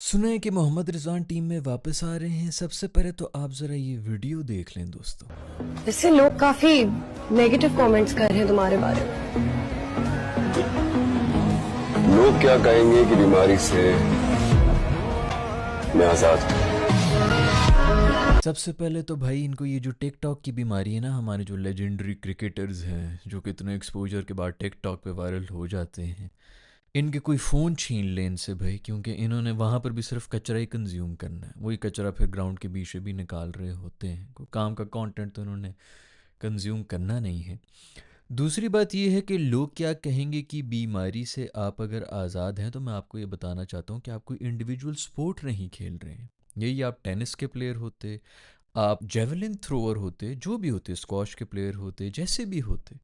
सुना है कि मोहम्मद रिजवान टीम में वापस आ रहे हैं। सबसे पहले तो आप जरा ये वीडियो देख लें दोस्तों। इससे लोग काफी नेगेटिव कमेंट्स कर रहे हैं तुम्हारे बारे में। लोग क्या कहेंगे कि बीमारी से मैं आजाद हूं। सबसे पहले तो भाई इनको ये जो टिकटॉक की बीमारी है ना, हमारे जो लेजेंडरी क्रिकेटर्स हैं जो कितने एक्सपोजर के बाद टिकटॉक पे वायरल हो जाते हैं, इनके कोई फ़ोन छीन ले इनसे भाई, क्योंकि इन्होंने वहाँ पर भी सिर्फ कचरा ही कंज्यूम करना है। वही कचरा फिर ग्राउंड के बीच से भी निकाल रहे होते हैं। कोई काम का कंटेंट तो इन्होंने कंज्यूम करना नहीं है। दूसरी बात ये है कि लोग क्या कहेंगे कि बीमारी से आप अगर आज़ाद हैं, तो मैं आपको ये बताना चाहता हूँ कि आप कोई इंडिविजुअल स्पोर्ट नहीं खेल रहे हैं। यही आप टेनिस के प्लेयर होते, आप जेवलिन थ्रोअर होते, जो भी होते, स्क्वॉश के प्लेयर होते, जैसे भी होते,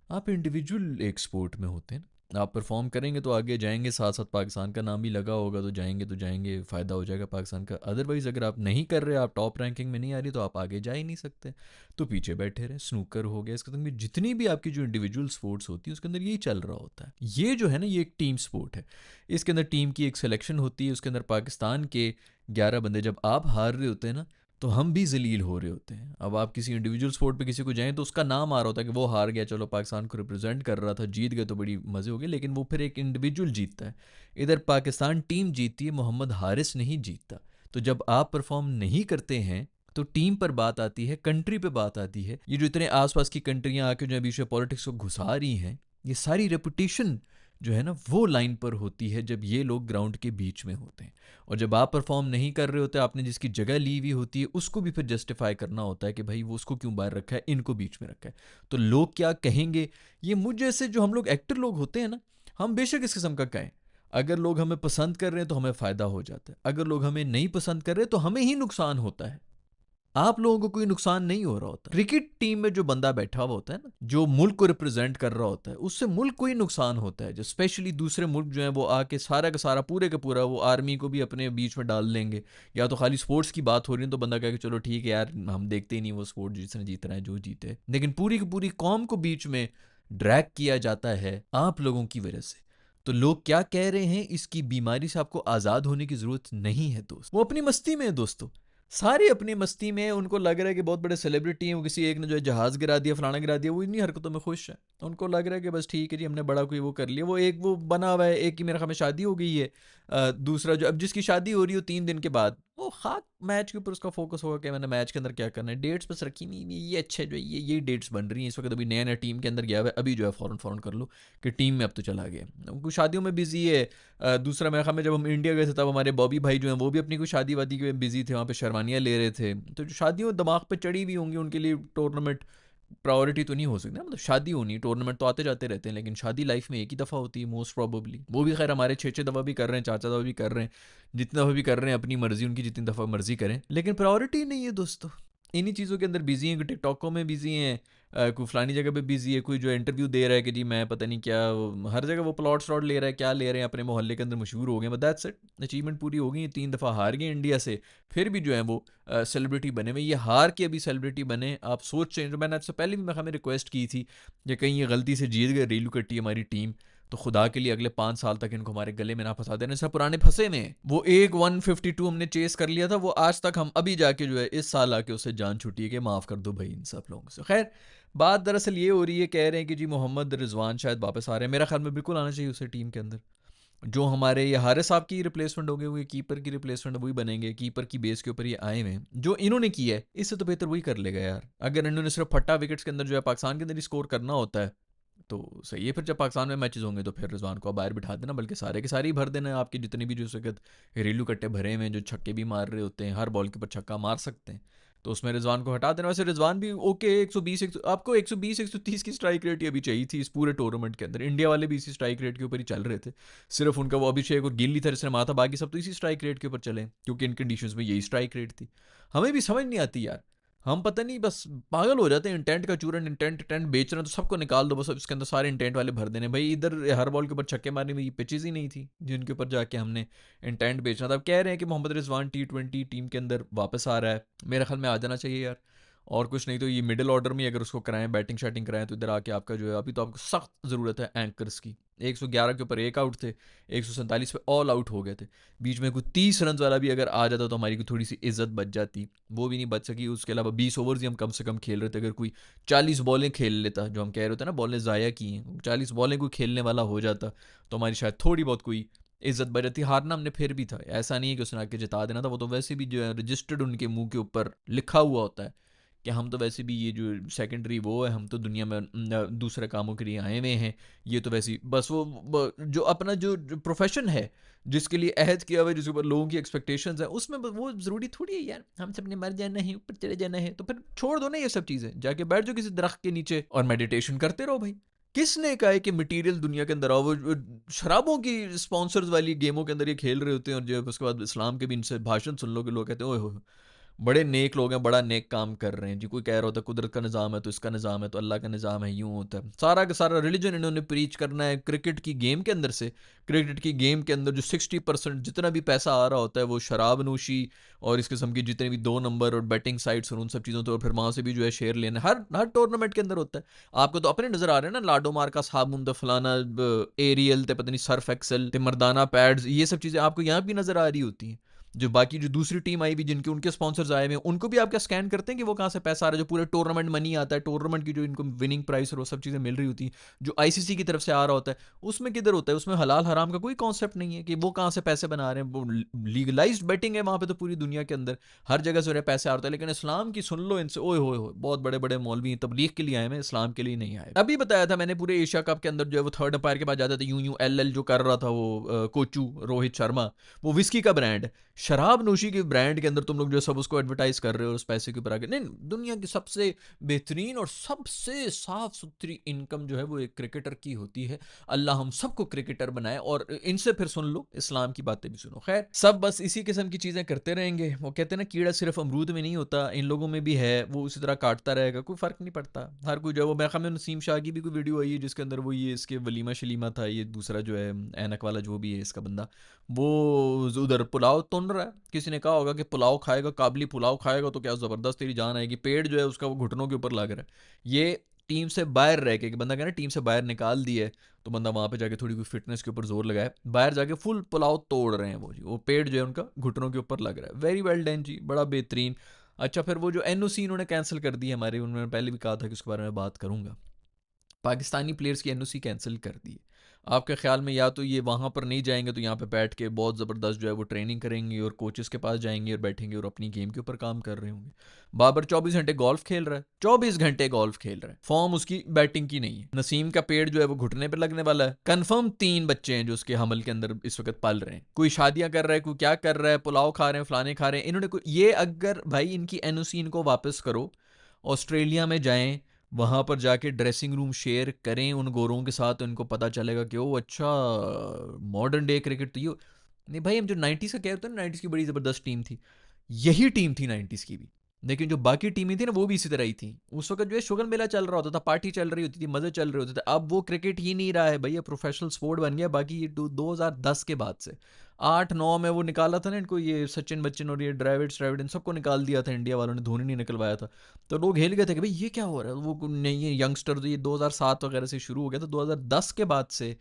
आप इंडिविजुअल एक स्पोर्ट में होते हैं ना। आप परफॉर्म करेंगे तो आगे जाएंगे, साथ साथ पाकिस्तान का नाम भी लगा होगा तो जाएंगे, फ़ायदा हो जाएगा पाकिस्तान का। अदरवाइज़ अगर आप नहीं कर रहे, आप टॉप रैंकिंग में नहीं आ रही, तो आप आगे जा ही नहीं सकते, तो पीछे बैठे रहे। स्नूकर हो गया, इसके अंदर जितनी भी आपकी जो इंडिविजुअल स्पोर्ट्स होती है उसके अंदर यही चल रहा होता है। ये जो है ना, ये एक टीम स्पोर्ट है। इसके अंदर टीम की एक सिलेक्शन होती है, उसके अंदर पाकिस्तान के 11 बंदे, जब आप हार रहे होते हैं ना, तो हम भी जलील हो रहे होते हैं। अब आप किसी इंडिविजुअल स्पोर्ट पे किसी को जाएं तो उसका नाम आ रहा होता है कि वो हार गया, चलो पाकिस्तान को रिप्रेजेंट कर रहा था, जीत गए तो बड़ी मज़े हो गए, लेकिन वो फिर एक इंडिविजुअल जीतता है। इधर पाकिस्तान टीम जीतती है, मोहम्मद हारिस नहीं जीतता। तो जब आप परफॉर्म नहीं करते हैं तो टीम पर बात आती है, कंट्री पे बात आती है। ये जो इतने आसपास की कंट्रियां आके जो बीच में पॉलिटिक्स को घुसा रही हैं, ये सारी रेपुटेशन जो है ना वो लाइन पर होती है जब ये लोग ग्राउंड के बीच में होते हैं। और जब आप परफॉर्म नहीं कर रहे होते, आपने जिसकी जगह ली हुई होती है उसको भी फिर जस्टिफाई करना होता है कि भाई वो उसको क्यों बाहर रखा है, इनको बीच में रखा है। तो लोग क्या कहेंगे, ये मुझ जैसे जो हम लोग एक्टर लोग होते हैं ना, हम बेशक इस किस्म का कहें। अगर लोग हमें पसंद कर रहे हैं तो हमें फ़ायदा हो जाता है, अगर लोग हमें नहीं पसंद कर रहे तो हमें ही नुकसान होता है। आप लोगों को कोई नुकसान नहीं हो रहा होता। क्रिकेट टीम में जो बंदा बैठा हुआ होता है ना, जो मुल्क को रिप्रेजेंट कर रहा होता है, उससे मुल्क को ही नुकसान होता है। जो स्पेशली दूसरे मुल्क जो है वो आके सारा का सारा पूरे का पूरा वो आर्मी को भी अपने बीच में डाल लेंगे। या तो खाली स्पोर्ट्स की बात हो रही है तो बंदा कहे कि चलो ठीक है यार, हम देखते ही नहीं वो स्पोर्ट जिसने जीत रहा है, जो जीते। लेकिन पूरी की पूरी कौम को बीच में ड्रैग किया जाता है आप लोगों की वजह से। तो लोग क्या कह रहे हैं, इसकी बीमारी से आपको आज़ाद होने की ज़रूरत नहीं है दोस्त। वो अपनी मस्ती में है दोस्तों, सारी अपनी मस्ती में। उनको लग रहा है कि बहुत बड़े सेलिब्रिटी हैं, वो किसी एक ने जो है जहाज़ गिरा दिया, फलाना गिरा दिया, वो इन्हीं हरकतों में खुश है। उनको लग रहा है कि बस ठीक है जी, हमने बड़ा कोई वो कर लिया। वो एक वो बना हुआ है, एक की मेरे ख्याल में शादी हो गई है, दूसरा जो अब जिसकी शादी हो रही हो 3 दिन के बाद, वो खाक मैच के ऊपर उसका फोकस होगा कि मैंने मैच के अंदर क्या करना है। डेट्स बस रखी नहीं, ये अच्छा जो है ये डेट्स बन रही हैं इस वक्त। अभी नया नया टीम के अंदर गया हुआ है, अभी जो है फ़ौरन फ़ौरन कर लो कि टीम में अब तो चला गया, कुछ शादियों में बिजी है। दूसरा मेरे ख्याल में जब हम इंडिया गए थे तब हमारे बॉबी भाई जो हैं वो भी अपनी कोई शादी वादी में बिजी थे, वहाँ पे शेरवानियाँ ले रहे थे। तो जो शादियों दिमाग पे चढ़ी हुई होंगी उनके लिए टूर्नामेंट प्रायोरिटी तो नहीं हो सकती ना। मतलब शादी होनी, टूर्नामेंट तो आते जाते रहते हैं, लेकिन शादी लाइफ में एक ही दफ़ा होती है मोस्ट प्रॉबली। वो भी खैर हमारे 6-6 दफ़ा भी कर रहे हैं, 4-4 दफ़ा भी कर रहे हैं, जितनी दफ़ा भी कर रहे हैं अपनी मर्जी, उनकी जितनी दफ़ा मर्जी करें, लेकिन प्रायोरिटी नहीं है दोस्तों। इन्हीं चीज़ों के अंदर बिजी हैं, कोई टिकटॉकों में बिजी हैं, कोई फलानी जगह पे बिजी है, कोई जो इंटरव्यू दे रहा है कि जी मैं पता नहीं क्या, हर जगह वो प्लॉट श्लॉट ले रहा है, क्या ले रहे हैं, अपने मोहल्ले के अंदर मशहूर हो गए, बट दैट्स इट। अचीवमेंट पूरी हो गई, 3 दफ़ा हार गए इंडिया से, फिर भी जो है वो सेलिब्रिटी बने हुए। ये हार के अभी सेलिब्रिटी बने। आप सोच रहे हैं, जो मैंने आपसे पहले भी हमें रिक्वेस्ट की थी कि कहीं ये गलती से जीत गए, रेलू कट्टी हमारी टीम, तो खुदा के लिए अगले 5 साल तक इनको हमारे गले में ना फंसा देना। सब पुराने फंसे में वो एक 152 हमने चेस कर लिया था, वो आज तक हम अभी जाके जो है इस साल आके उससे जान छुट्टी है कि माफ़ कर दो भाई इन सब लोगों से। खैर बात दरअसल ये हो रही है, कह रहे हैं कि जी मोहम्मद रिजवान शायद वापस आ रहे हैं। मेरा ख्याल में बिल्कुल आना चाहिए उसे टीम के अंदर। जो हमारे ये हारिस साहब की रिप्लेसमेंट हो गई, वो कीपर की रिप्लेसमेंट वही बनेंगे, कीपर की बेस के ऊपर ये आए हुए हैं। जो इन्होंने किया है इससे तो बेहतर वही कर लेगा यार। अगर इन्होंने सिर्फ फट्टा विकेट्स के अंदर जो है पाकिस्तान के अंदर ही स्कोर करना होता है तो सही है। फिर जब पाकिस्तान में मैचेस होंगे तो फिर रिजवान को बाहर बिठा देना, बल्कि सारे के सारे ही भर देना। आपके जितने भी जो सकत घरेलू कट्टे भरे हुए हैं, जो छक्के भी मार रहे होते हैं, हर बॉल के ऊपर छक्का मार सकते हैं, तो उसमें रिजवान को हटा देना। वैसे रिजवान भी ओके, 120 आपको 120 130 की स्ट्राइक रेट ही अभी चाहिए थी इस पूरे टूर्नामेंट के अंदर। इंडिया वाले भी इसी स्ट्राइक रेट के ऊपर ही चल रहे थे, सिर्फ उनका वो अभिषेक और गिल ही था जिसने मारा था, बाकी सब तो इसी स्ट्राइक रेट के ऊपर चले, क्योंकि इन कंडीशंस में यही स्ट्राइक रेट थी। हमें भी समझ नहीं आती यार, हम पता नहीं बस पागल हो जाते हैं। इंटेंट का चूरन, इंटेंट इंटेंट बेच रहे हैं तो सबको निकाल दो, बस इसके अंदर सारे इंटेंट वाले भर देने। भाई इधर हर बॉल के ऊपर छक्के मारने में पिचेज ही नहीं थी जिनके ऊपर जाके हमने इंटेंट बेचना था। अब कह रहे हैं कि मोहम्मद रिजवान T20 टीम के अंदर वापस आ रहा है, मेरे ख्याल में आ जाना चाहिए यार। और कुछ नहीं तो ये मिडिल ऑर्डर में अगर उसको कराएं, बैटिंग शैटिंग कराएं, तो इधर आके आपका जो है अभी तो आपको सख्त ज़रूरत है एंकर्स की। 111 के ऊपर एक आउट थे, 147 पे ऑल आउट हो गए थे। बीच में कोई 30 रन वाला भी अगर आ जाता तो हमारी थोड़ी सी इज्जत बच जाती, वो भी नहीं बच सकी। उसके अलावा 20 ओवर्स ही हम कम से कम खेल रहे थे। अगर कोई 40 बॉलें खेल लेता, जो हम कह रहे थे ना बॉलें ज़ाया की हैं, 40 बॉलें कोई खेलने वाला हो जाता तो हमारी शायद थोड़ी बहुत कोई इज्जत बच जाती। हारना हमने फिर भी था, ऐसा नहीं है कि उसने आके जिता देना था, वो तो वैसे भी जो है रजिस्टर्ड उनके मुंह के ऊपर लिखा हुआ होता है कि हम तो वैसे भी ये जो सेकेंडरी वो है, हम तो दुनिया में दूसरे कामों के लिए आए हुए हैं। ये तो वैसे ही बस वो जो अपना जो प्रोफेशन है जिसके लिए अहद किया हुआ है, जिसके ऊपर लोगों की एक्सपेक्टेशंस है, उसमें वो ज़रूरी थोड़ी है यार हम सब ने मर जाना है, ऊपर चले जाना है। तो फिर छोड़ दो ना ये सब चीज़ें, जाके बैठ जाओ किसी दरख्त के नीचे और मेडिटेशन करते रहो भाई। किसने कहा है कि मटेरियल दुनिया के अंदर आओ? वो शराबों की स्पॉन्सर्स वाली गेमों के अंदर ये खेल रहे होते हैं, और जो उसके बाद इस्लाम के भी इनसे भाषण सुन लो कि लोग कहते हैं ओए हो बड़े नेक लोग हैं, बड़ा नेक काम कर रहे हैं जी। कोई कह रहा होता है कुदरत का निज़ाम है तो इसका निज़ाम है तो अल्लाह का निज़ाम है, यूँ होता है। सारा का सारा रिलीजन इन्होंने प्रीच करना है क्रिकेट की गेम के अंदर से। क्रिकेट की गेम के अंदर जो 60% जितना भी पैसा आ रहा होता है वो शराब नोशी और इस किस्म की जितने भी 2 नंबर और बैटिंग साइट्स और उन सब चीज़ों तो फिर वहाँ से भी जो है शेयर लेना हर हर टूर्नामेंट के अंदर होता है। आपको तो अपने नज़र आ रहे हैं ना, लाडो मार का साबुन तो फलाना एरियल ते पता नहीं सर्फ एक्सल ते मर्दाना पैड्स, ये सब चीज़ें आपको यहाँ भी नज़र आ रही होती हैं। जो बाकी जो दूसरी टीम आई हुई जिनके उनके स्पॉन्सर्स आए हुए हैं, उनको भी आप क्या स्कैन करते हैं कि वो कहाँ से पैसा आ रहा है? जो पूरे टूर्नामेंट मनी आता है, टूर्नामेंट की जो इनको विनिंग प्राइस और वो सब चीज़ें मिल रही होती हैं, जो आईसीसी की तरफ से आ रहा होता है, उसमें किधर होता है? उसमें हलाल हराम का कोई कॉन्सेप्ट नहीं है कि वो कहाँ से पैसे बना रहे हैं। वो लीगलाइज्ड बेटिंग है वहाँ पे तो पूरी दुनिया के अंदर हर जगह से पैसे आ रहा है। लेकिन इस्लाम की सुन लो इनसे, ओए हो बहुत बड़े बड़े मौलवी तबलीग के लिए आए हैं, इस्लाम के लिए नहीं आए। अभी बताया था मैंने पूरे एशिया कप के अंदर जो है वो थर्ड अंपायर के पास जाता था, यूं यूं एल एल जो कर रहा था वो कोचू रोहित शर्मा, वो विस्की का ब्रांड है। शराब नोशी के ब्रांड के अंदर तुम लोग जो सब उसको एडवर्टाइज कर रहे हो उस पैसे के ऊपर आगे। नहीं, दुनिया की सबसे बेहतरीन और सबसे साफ सुथरी इनकम जो है वो एक क्रिकेटर की होती है। अल्लाह हम सबको क्रिकेटर बनाए। और इनसे फिर सुन लो इस्लाम की बातें भी सुनो। खैर सब बस इसी किस्म की चीज़ें करते रहेंगे। वो कहते हैं ना कीड़ा सिर्फ अमरूद में नहीं होता, इन लोगों में भी है, वो उसी तरह काटता रहेगा, कोई फ़र्क नहीं पड़ता। हर कोई जो है वो मैं में नसीम शाह की भी कोई वीडियो आई है जिसके अंदर वो ये इसके वलीमा शलीमा था, ये दूसरा जो है ऐनक वाला जो भी है इसका बंदा, वो उधर पुलाव तुन रहा है। किसी ने कहा होगा कि पुलाव खाएगा, काबली पुलाव खाएगा तो क्या ज़बरदस्त तेरी जान आएगी। पेड़ जो है उसका वो घुटनों के ऊपर लग रहा है। ये टीम से बाहर रह के, बंदा कह रहा है टीम से बाहर निकाल दिया है तो बंदा वहाँ पे जाके थोड़ी कोई फिटनेस के ऊपर जोर लगाए, बाहर जाके फुल पुलाव तोड़ रहे हैं वो जी। वो पेड़ जो है उनका घुटनों के ऊपर लग रहा है। वेरी वेल डन जी, बड़ा बेहतरीन। अच्छा फिर वो जो एनओसी इन्होंने कैंसिल कर दी हमारे, उन्होंने पहले भी कहा था कि उसके बारे में बात करूंगा। पाकिस्तानी प्लेयर्स की एनओसी कैंसिल कर दी है। आपके ख्याल में या तो ये वहाँ पर नहीं जाएंगे तो यहाँ पे बैठ के बहुत ज़बरदस्त जो है वो ट्रेनिंग करेंगे और कोचेस के पास जाएंगे और बैठेंगे और अपनी गेम के ऊपर काम कर रहे होंगे। बाबर 24 घंटे गोल्फ खेल रहा है, 24 घंटे गोल्फ खेल रहा है, फॉर्म उसकी बैटिंग की नहीं है। नसीम का पेड़ जो है वो घुटने पर लगने वाला है। कन्फर्म 3 बच्चे हैं जो उसके हमल के अंदर इस वक्त पल रहे हैं। कोई शादियां कर रहा है, कोई क्या कर रहा है, पुलाव खा रहे हैं, फलाने खा रहे हैं। इन्होंने ये अगर भाई इनकी एनओसी इनको वापस करो, ऑस्ट्रेलिया में जाएं, वहाँ पर जाके ड्रेसिंग रूम शेयर करें उन गोरों के साथ, तो इनको पता चलेगा कि ओ अच्छा मॉडर्न डे क्रिकेट तो ये नहीं भाई। हम जो 90s का कह रहे थे ना, 90s की बड़ी ज़बरदस्त टीम थी, यही टीम थी 90s की भी। लेकिन जो बाकी टीमें थी ना वो भी इसी तरह ही थी। उस वक्त जो है शुगल मेला चल रहा होता था, पार्टी चल रही होती थी, मज़े चल रहे होते थे। अब वो क्रिकेट ही नहीं रहा है भैया, प्रोफेशनल स्पोर्ट बन गया। बाकी ये 2010 के बाद से 8-9 में वो निकाला था ना इनको, ये सचिन बच्चन और ये ड्राविड इन सबको निकाल दिया था इंडिया वालों ने, धोनी नहीं निकलवाया था। तो लोग हिल गए थे कि भाई ये क्या हो रहा है। वो नहीं, ये यंगस्टर ये 2007 वगैरह से शुरू हो गया था, 2010 के बाद से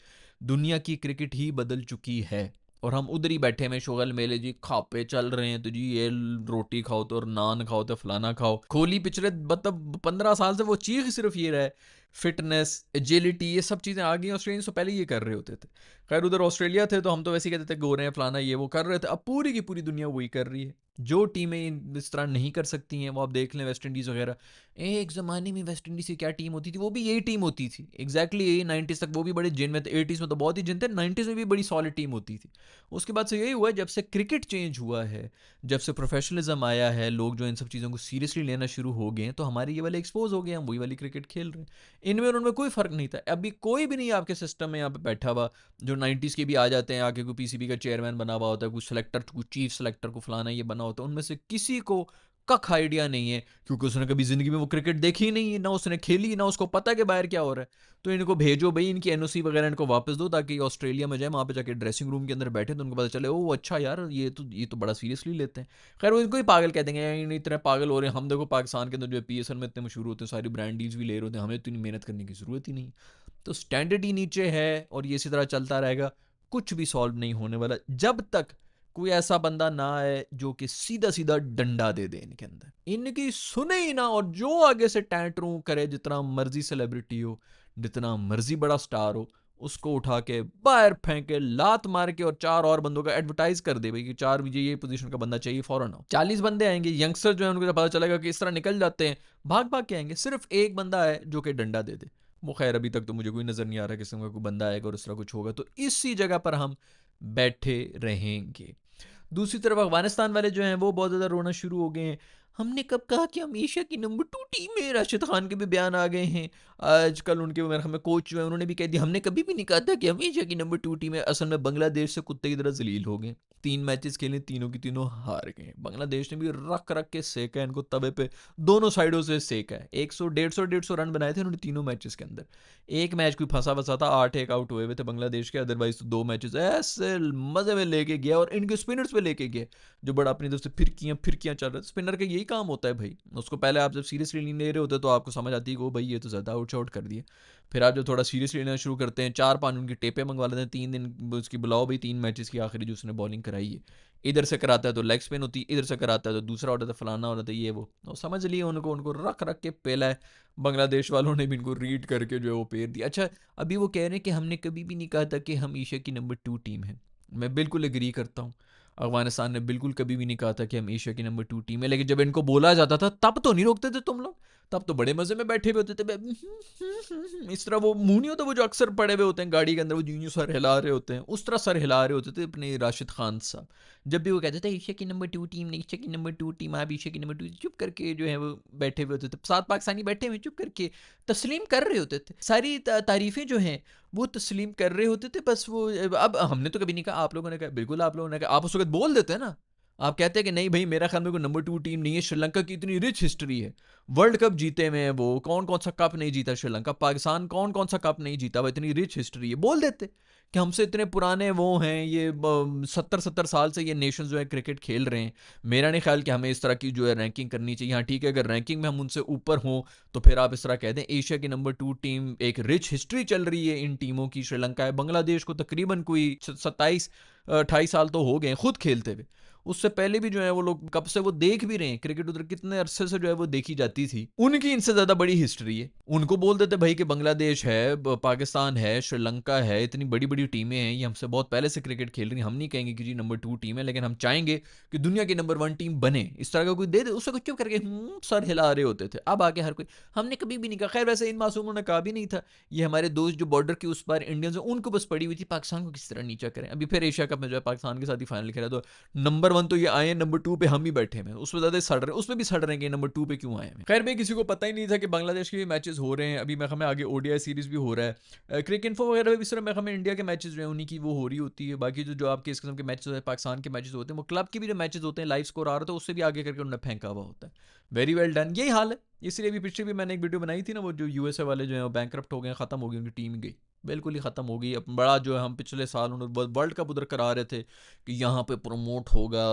दुनिया की क्रिकेट ही बदल चुकी है। और हम उधर ही बैठे में शुगल मेले जी, खापे चल रहे हैं तो जी ये रोटी खाओ तो और नान खाओ तो फलाना खाओ। कोहली पिछले मतलब 15 साल से वो चीख सिर्फ ये रहा है फिटनेस एजिलिटी, ये सब चीज़ें आ गई। ऑस्ट्रेलियंस तो पहले ये कर रहे होते थे। खैर उधर ऑस्ट्रेलिया थे तो हम तो वैसे ही कहते थे गोरे हैं फलाना ये वो कर रहे थे। अब पूरी की पूरी दुनिया वही कर रही है। जो टीमें इस तरह नहीं कर सकती हैं वो आप देख लें, वेस्ट इंडीज़ वगैरह। एक ज़माने में वेस्ट इंडीज़ की क्या टीम होती थी, वो भी यही टीम होती थी एग्जैक्टली यही 90s तक। वो भी बड़े जिन में थे, 80s में तो बहुत ही जिन थे, 90s में भी बड़ी सॉलिड टीम होती थी। उसके बाद से यही हुआ जब से क्रिकेट चेंज हुआ है, जब से प्रोफेशनलिज्म आया है, लोग जो इन सब चीज़ों को सीरियसली लेना शुरू हो गए हैं, तो हमारे ये वाले एक्सपोज हो गए, हम वही वाली क्रिकेट खेल रहे हैं। इनमें और उनमें कोई फ़र्क नहीं था। अभी कोई भी नहीं आपके सिस्टम में यहाँ पे बैठा हुआ जो 90s के भी आ जाते हैं, आके कोई पीसीबी का चेयरमैन बना हुआ होता है, कुछ सेलेक्टर, कुछ चीफ सेलेक्टर को फलाना ये बना होता है, उनमें से किसी को कख आइडिया नहीं है, क्योंकि उसने कभी ज़िंदगी में वो क्रिकेट देखी ही नहीं है, ना उसने खेली, ना उसको पता कि बाहर क्या हो रहा है। तो इनको भेजो भाई, इनकी एनओसी वगैरह इनको वापस दो, ताकि ऑस्ट्रेलिया में जाए, वहाँ पे जाके ड्रेसिंग रूम के अंदर बैठे तो उनको पता चले ओ अच्छा यार ये तो बड़ा सीरियसली लेते हैं। खैर वो इनको ही पागल कह देंगे, इन इतने पागल हो रहे हैं। हम देखो पाकिस्तान के अंदर जो है PSL में इतने मशहूर होते हैं, सारी ब्रांड डील्स भी ले रहे होते हैं, हमें इतनी मेहनत करने की ज़रूरत ही नहीं। तो स्टैंडर्ड ही नीचे है और ये इसी तरह चलता रहेगा, कुछ भी सॉल्व नहीं होने वाला जब तक कोई ऐसा बंदा ना आए जो कि सीधा सीधा डंडा दे दे इनके अंदर, इनकी सुने ही ना, और जो आगे से टैंटरू करे, जितना मर्जी सेलिब्रिटी हो, जितना मर्जी बड़ा स्टार हो, उसको उठा के बाहर फेंके, लात मार के, और 4 और बंदों का एडवर्टाइज कर दे भाई कि 4 मुझे ये पोजीशन का बंदा चाहिए, फौरन आओ। 40 बंदे आएंगे, यंगस्टर जो है उनको पता चलेगा कि इस तरह निकल जाते हैं, भाग भाग के आएंगे। सिर्फ एक बंदा है जो कि डंडा दे दे। वो खैर अभी तक तो मुझे कोई नजर नहीं आ रहा किस्म का कोई बंदा आएगा और इस तरह कुछ होगा, तो इसी जगह पर हम बैठे रहेंगे। दूसरी तरफ अफगानिस्तान वाले जो हैं वो बहुत ज़्यादा रोना शुरू हो गए हैं। हमने कब कहा कि हम एशिया की नंबर 2 टीम है। राशिद खान के भी बयान आ गए हैं आजकल, उनके मेरे ख्याल में कोच जो है उन्होंने भी कह दिया हमने कभी भी नहीं कहा था कि हम एशिया की नंबर 2 टीम है। असल में बांग्लादेश से कुत्ते की तरह जलील हो गए, 3 मैचेस खेले, तीनों की तीनों हार गए। बांग्लादेश ने भी रख रख के सेका है इनको, तवे पे दोनों साइडों से सेका है। 100 150 रन बनाए थे उन्होंने तीनों मैचेस के अंदर। एक मैच कोई फंसा फंसा था, 8 एक आउट हुए हुए थे बांग्लादेश के, अदरवाइज तो 2 मैचेस ऐसे मजे में लेके गया और इनके स्पिनर्स पे लेके गया जो बड़ा अपनी तरफ से फिरकियां चल रहा है। स्पिनर का यही काम होता है भाई, उसको पहले आप जब सीरियसली नहीं ले रहे होते तो आपको समझ आती है कि भाई ये तो ज़्यादा आउट शॉट कर दिए। फिर आप जब थोड़ा सीरियसली लेना शुरू करते हैं, 4-5 उनकी टेपें मंगवा लेते हैं, 3 दिन उसकी बुलाओ भाई, 3 मैचेस की आखिरी जो उसने बॉलिंग कराई है, इधर से कराता है तो लेग स्पिन होती है, इधर से कराता है तो दूसरा होता है, फलाना होता है, ये वो समझ लिए उनको उनको रख रख के पेला है। बांग्लादेश वालों ने भी इनको रीड करके जो है वो पेर दिया। अच्छा, अभी वो कह रहे हैं कि हमने कभी भी नहीं कहा था कि हम एशिया की नंबर 2 टीम है। मैं बिल्कुल एग्री करता हूँ, अफगानिस्तान ने बिल्कुल कभी भी नहीं कहा था कि हम एशिया की नंबर 2 टीम है, लेकिन जब इनको बोला जाता था तब तो नहीं रोकते थे तुम लोग, तब तो बड़े मजे में बैठे हुए होते थे इस तरह। वो मुंह नहीं होता वो जो अक्सर पड़े हुए होते हैं गाड़ी के अंदर, वो यूं सर हिला रहे होते हैं, उस तरह सर हिला रहे होते थे अपने राशिद खान साहब। जब भी वो कहते थे एशिया की नंबर 2 टीम, एशिया की नंबर 2 टीम, आप एशिया की नंबर 2, चुप करके जो है वो बैठे हुए होते थे। 7 पाकिस्तानी बैठे हुए चुप करके तस्लीम कर रहे होते थे, सारी तारीफें जो हैं वो तस्लीम कर रहे होते थे। बस वो अब हमने तो कभी नहीं कहा, आप लोगों ने कहा, बिल्कुल आप लोगों ने कहा, आप उस वक्त बोल देते हैं ना, आप कहते हैं कि नहीं भाई मेरा ख्याल में कोई नंबर 2 टीम नहीं है। श्रीलंका की इतनी रिच हिस्ट्री है, वर्ल्ड कप जीते हुए हैं वो, कौन कौन सा कप नहीं जीता श्रीलंका, पाकिस्तान कौन कौन सा कप नहीं जीता, वो इतनी रिच हिस्ट्री है। बोल देते कि हमसे इतने पुराने वो हैं, ये 70 साल से ये नेशन जो है क्रिकेट खेल रहे हैं। मेरा नहीं ख्याल कि हमें इस तरह की जो है रैंकिंग करनी चाहिए। हाँ ठीक है, अगर रैंकिंग में हम उनसे ऊपर हों तो फिर आप इस तरह कह दें एशिया की नंबर 2 टीम, एक रिच हिस्ट्री चल रही है इन टीमों की। श्रीलंका है, बांग्लादेश को तकरीबन कोई 27-28 साल तो हो गए खुद खेलते हुए, उससे पहले भी जो है वो लोग कब से वो देख भी रहे हैं क्रिकेट, उधर कितने अरसे से जो है वो देखी जाती थी। उनकी इनसे ज्यादा बड़ी हिस्ट्री है। उनको बोल देते भाई कि बांग्लादेश है, पाकिस्तान है, श्रीलंका है, इतनी बड़ी बड़ी टीमें हैं, ये हमसे बहुत पहले से क्रिकेट खेल रही हैं। हम नहीं कहेंगे कि जी नंबर 2 टीम है, लेकिन हम चाहेंगे कि दुनिया की नंबर 1 टीम बने। इस तरह का कोई दे दे, उससे कुछ चुप करके सर हिला रहे होते थे। अब आके हर कोई हमने कभी भी नहीं कहा। खैर वैसे इन मासूमों ने कहा भी नहीं था, ये हमारे दोस्त जो बॉर्डर के उस पार इंडियंस हैं उनको बस पड़ी हुई थी पाकिस्तान को किस तरह नीचा करें। अभी फिर एशिया कप में जो है पाकिस्तान के साथ ही फाइनल खेला, तो नंबर 1 तो ये आए, नंबर 2 पे हम ही बैठे हैं, उसमें ज्यादा सड़ रहे, उसमें भी सड़ रहे हैं कि नंबर 2 पे क्यों आए हैं। खैर भाई किसी को पता ही नहीं था कि बांग्लादेश के भी मैचेस हो रहे हैं। अभी मैं हमें आगे ओडीआई सीरीज भी हो रहा है, क्रिक इन्फो वगैरह भी, इस तरह मैं हमें इंडिया के मैचेस जो है उन्हीं की वो हो रही होती है। बाकी जो आपके इस किस्म के मैचेस होते हैं, पाकिस्तान के मैचेस होते हैं, वो क्लब के भी जो मैचेस होते हैं लाइव स्कोर आ रहा था उससे भी आगे करके उन्होंने फेंका हुआ होता है। वेरी वेल डन, यही हाल है। इसलिए भी पिछले भी मैंने एक वीडियो बनाई थी ना, वो जो यूएसए वाले जो है बैंकरप्ट हो गए, खत्म हो गई उनकी टीम, गई बिल्कुल ही ख़त्म हो गई। अब बड़ा जो है हम पिछले साल उन्होंने वर्ल्ड कप उधर करा रहे थे कि यहाँ पे प्रमोट होगा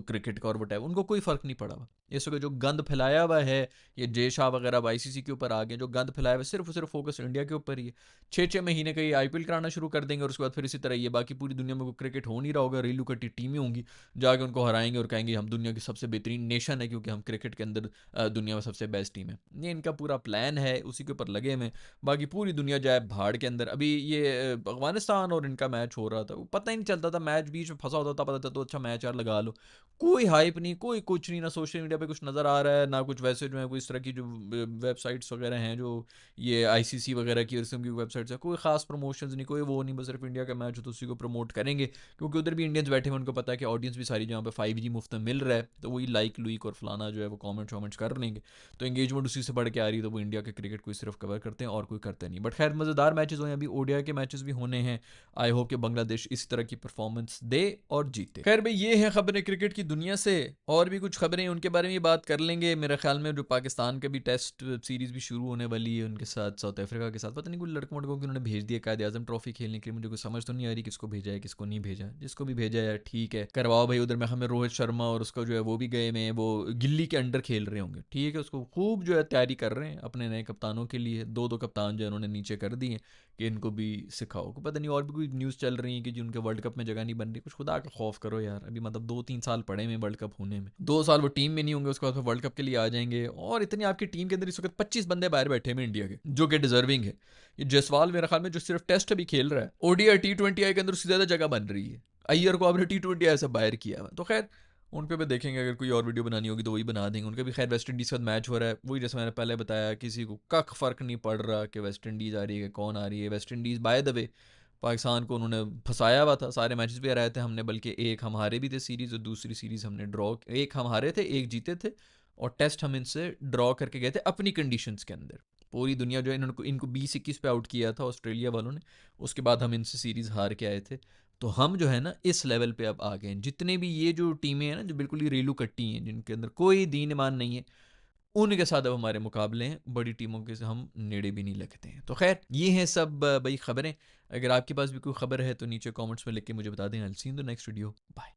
क्रिकेट का और वट, उनको कोई फ़र्क नहीं पड़ा हुआ। इस वक्त जो गंद फैलाया हुआ है ये जय शाह वगैरह अब आईसीसी के ऊपर आ गए, जो गंद फैलाया हुआ सिर्फ और सिर्फ फोकस इंडिया के ऊपर ही है। 6-6 महीने का ये आईपीएल कराना शुरू कर देंगे और उसके बाद फिर इसी तरह ये बाकी पूरी दुनिया में कोई क्रिकेट हो नहीं रहा होगा, रेलू कट्टी टीमें होंगी, जाके उनको हराएंगे और कहेंगे हम दुनिया की सबसे बेहतरीन नेशन है क्योंकि हम क्रिकेट के अंदर दुनिया में सबसे बेस्ट टीम है। ये इनका पूरा प्लान है, उसी के ऊपर लगे में, बाकी पूरी दुनिया जाए भाड़ के अंदर। अभी ये अफगानिस्तान और इनका मैच हो रहा था, वो पता ही नहीं चलता था, मैच बीच में फंसा होता था, पता था तो अच्छा मैच यार लगा लो, कोई हाइप नहीं, कोई कुछ नहीं, ना सोशल मीडिया पे कुछ नज़र आ रहा है, ना कुछ वैसे जो है कोई इस तरह की जो वेबसाइट्स वगैरह हैं, जो ये आईसीसी वगैरह की किस्म की वेबसाइट्स है, कोई खास प्रमोशंस नहीं, कोई वो नहीं, बस सिर्फ इंडिया का मैच हो तो उसी को प्रमोट करेंगे क्योंकि उधर भी इंडियंस बैठे हैं, उनको पता है कि ऑडियंस भी सारी जहाँ पे 5G मुफ्त में मिल रहा है, तो वही लाइक लुइक और फलाना जो है वो कॉमेंट्स वॉमेंट्स कर लेंगे, तो एंगेजमेंट उसी से बढ़ के आ रही है, तो वो इंडिया के क्रिकेट को सिर्फ कवर करते हैं और कोई करते नहीं। बट खैर मज़ेदार मैचेस हुए, अभी ओडीआई के मैचेस भी होने हैं। आई होप कि बांग्लादेश इसी तरह की परफॉर्मेंस दे और जीते। खैर भाई ये हैं खबरें क्रिकेट की दुनिया से। और भी कुछ खबरें उनके बारे में बात कर लेंगे। मेरे ख्याल में जो पाकिस्तान का भी टेस्ट सीरीज भी शुरू होने वाली है उनके साथ, साउथ अफ्रीका के साथ। पता नहीं कोई लड़कों वड़कों को उन्होंने भेज दिया कायद आजम ट्रॉफी खेलने के लिए, मुझे कुछ समझ तो नहीं आ रही किसको भेजा है किसको नहीं भेजा। जिसको भी भेजा है ठीक है, करवाओ भाई। उधर में हमें रोहित शर्मा और उसका जो है वो भी गए में वो गिल्ली के अंडर खेल रहे होंगे, ठीक है। उसको खूब जो है तैयारी कर रहे हैं अपने नए कप्तानों के लिए। दो कप्तान जो है उन्होंने नीचे कर दिए कि इनको भी सिखाओ। पता नहीं और भी कोई न्यूज़ चल रही है कि जी उनके वर्ल्ड कप में जगह नहीं बन रही। कुछ खुदा का खौफ करो यार, अभी मतलब 2-3 साल पड़े में वर्ल्ड कप होने में। 2 साल वो टीम में नहीं होंगे, उसके बाद फिर वर्ल्ड कप के लिए आ जाएंगे। और इतनी आपकी टीम के अंदर इस वक्त 25 बंदे बाहर बैठे हैं इंडिया के, जो कि डिजर्विंग है। ये जयसवाल मेरे ख्याल में जो सिर्फ टेस्ट अभी खेल रहा है, ओडीआई T20 के अंदर उससे ज़्यादा जगह बन रही है। अय्यर को आपने T20 से बाहर किया। तो खैर उन पे भी देखेंगे, अगर कोई और वीडियो बनानी होगी तो वही बना देंगे। उनका भी खैर वेस्ट इंडीज़ के साथ मैच हो रहा है। वही जैसे मैंने पहले बताया, किसी को कख फ़र्क नहीं पड़ रहा कि वेस्ट इंडीज़ आ रही है कि कौन आ रही है। West Indies by the way Pakistan को उन्होंने फंसाया हुआ था, सारे मैचेस भी हराए थे हमने, बल्कि एक हम हारे भी थे सीरीज़ और दूसरी सीरीज़ हमने ड्रॉ, एक हम हारे थे एक जीते थे। और टेस्ट हम इनसे ड्रॉ करके गए थे अपनी कंडीशंस के अंदर। पूरी दुनिया जो है इनको 20-21 पे आउट किया था ऑस्ट्रेलिया वालों ने, उसके बाद हम इनसे सीरीज़ हार के आए थे। तो हम जो है ना इस लेवल पे अब आ गए हैं। जितने भी ये जो टीमें हैं ना जो बिल्कुल ही रेलू कट्टी हैं, जिनके अंदर कोई दीन ईमान नहीं है, उनके साथ अब हमारे मुकाबले हैं। बड़ी टीमों के से हम नेड़े भी नहीं लगते हैं। तो खैर ये हैं सब भाई खबरें। अगर आपके पास भी कोई खबर है तो नीचे कमेंट्स में लिख के मुझे बता दें। I will see you in the next video. Bye.